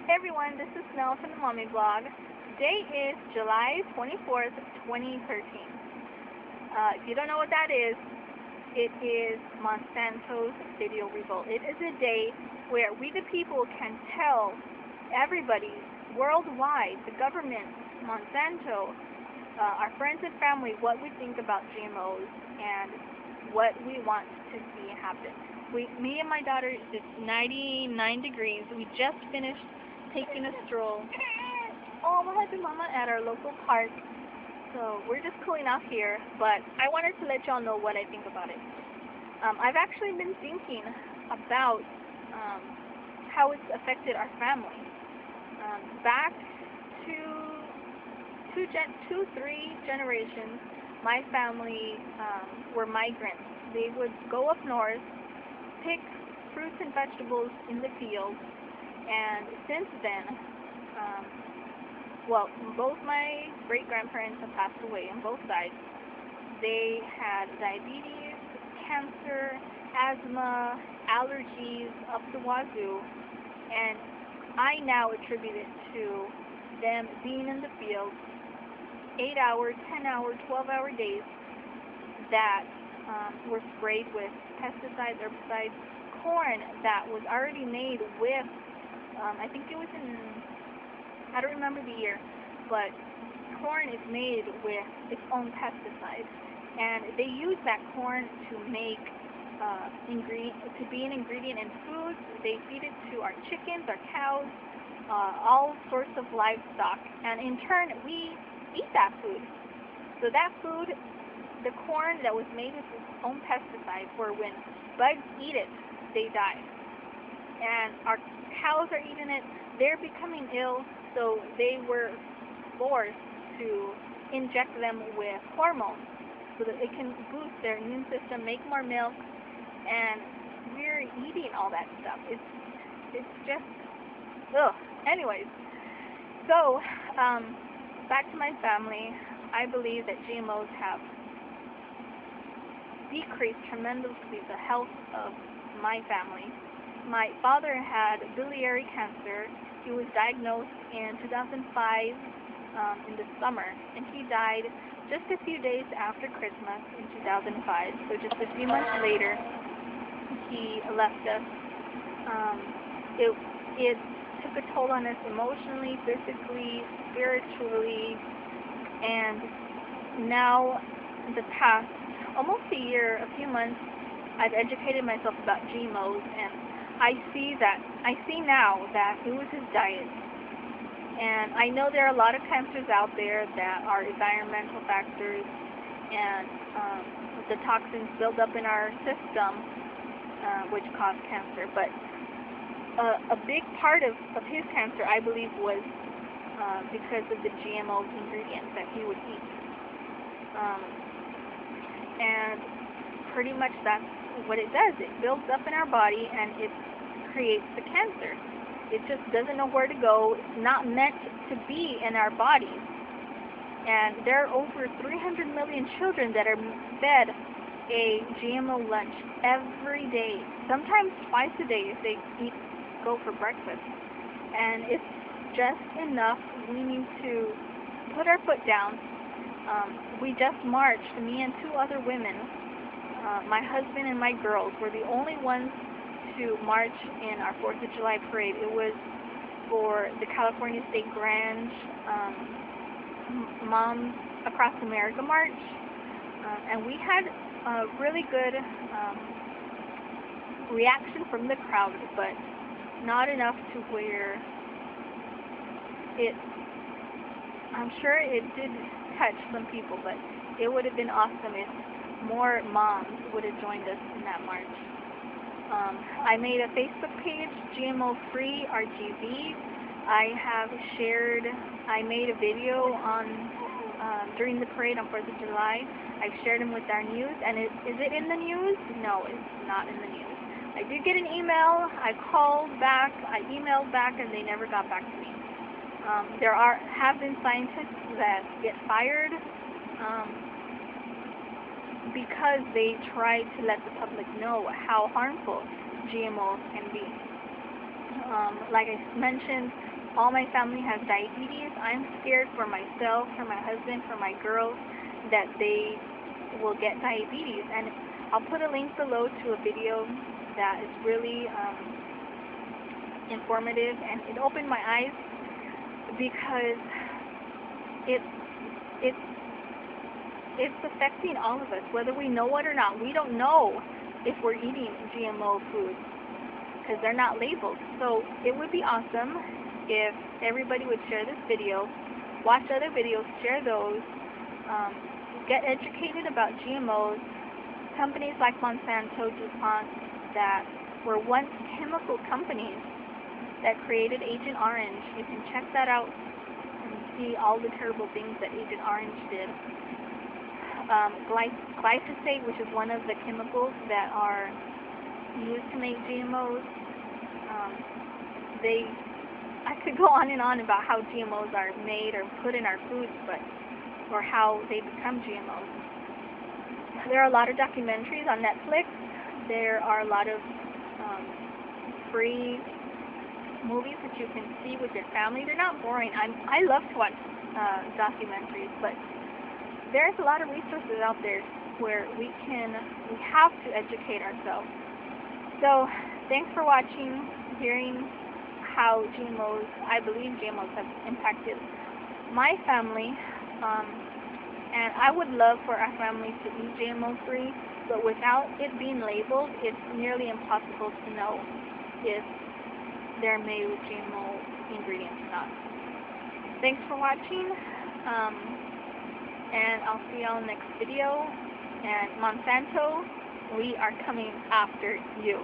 Hey everyone, this is Mel from the Mommy Blog. Today is July 24th, 2013. If you don't know what that is, it is Monsanto's Video Revolt. It is a day where we the people can tell everybody worldwide, the government, Monsanto, our friends and family, what we think about GMOs and what we want to see happen. Me and my daughter, it's 99 degrees. We just finished taking a stroll. Oh, Mama at our local park. So we're just cooling off here, but I wanted to let y'all know what I think about it. I've actually been thinking about how it's affected our family. Back to 3 generations, my family were migrants. They would go up north, pick fruits and vegetables in the fields, and since then, well, both my great-grandparents have passed away on both sides. They had diabetes, cancer, asthma, allergies up the wazoo, and I now attribute it to them being in the field 8-hour, 10-hour, 12-hour days that were sprayed with pesticides, herbicides, corn that was already made with I think it was I don't remember the year, but corn is made with its own pesticides, and they use that corn to make to be an ingredient in foods. They feed it to our chickens, our cows, all sorts of livestock, and in turn we eat that food. So that food, the corn that was made with its own pesticides, where when bugs eat it, they die. And our cows are eating it, they're becoming ill, so they were forced to inject them with hormones so that it can boost their immune system, make more milk, and we're eating all that stuff. It's just, ugh. Anyways, so, back to my family. I believe that GMOs have decreased tremendously the health of my family. My father had biliary cancer. He was diagnosed in 2005 in the summer, and he died just a few days after Christmas in 2005. So just a few months later, he left us. It took a toll on us emotionally, physically, spiritually, and now the past almost a year, a few months, I've educated myself about GMOs, and I see now that it was his diet. And I know there are a lot of cancers out there that are environmental factors and the toxins build up in our system which cause cancer. But a big part of his cancer, I believe, was because of the GMO ingredients that he would eat. And pretty much that's what it does. It builds up in our body and it creates the cancer. It just doesn't know where to go. It's not meant to be in our bodies. And there are over 300 million children that are fed a GMO lunch every day, sometimes twice a day if they go for breakfast. And it's just enough. We need to put our foot down. We just marched, me and 2 other women. My husband and my girls were the only ones to march in our 4th of July parade. It was for the California State Grand Moms Across America March, and we had a really good reaction from the crowd, but not enough to where I'm sure it did touch some people, but it would have been awesome if more moms would have joined us in that march. I made a Facebook page, GMO Free RGV. I made a video during the parade on 4th of July. I've shared them with our news, and is it in the news? No, it's not in the news. I did get an email. I called back. I emailed back, and they never got back to me. There have been scientists that get fired because they try to let the public know how harmful GMOs can be. Like I mentioned, all my family has diabetes. I'm scared for myself, for my husband, for my girls, that they will get diabetes. And I'll put a link below to a video that is really informative, and it opened my eyes because it's affecting all of us, whether we know it or not. We don't know if we're eating GMO foods because they're not labeled. So it would be awesome if everybody would share this video, watch other videos, share those, get educated about GMOs. Companies like Monsanto, DuPont, that were once chemical companies that created Agent Orange. You can check that out and see all the terrible things that Agent Orange did. Glyphosate, which is one of the chemicals that are used to make GMOs. I could go on and on about how GMOs are made or put in our foods, or how they become GMOs. There are a lot of documentaries on Netflix. There are a lot of free movies that you can see with your family. They're not boring. I love to watch documentaries, but there's a lot of resources out there where we have to educate ourselves. So thanks for watching, hearing how GMOs, I believe GMOs have impacted my family, and I would love for our family to eat GMO free, but without it being labeled, it's nearly impossible to know if they're made with GMO ingredients or not. Thanks for watching, and I'll see y'all next video. And Monsanto, we are coming after you.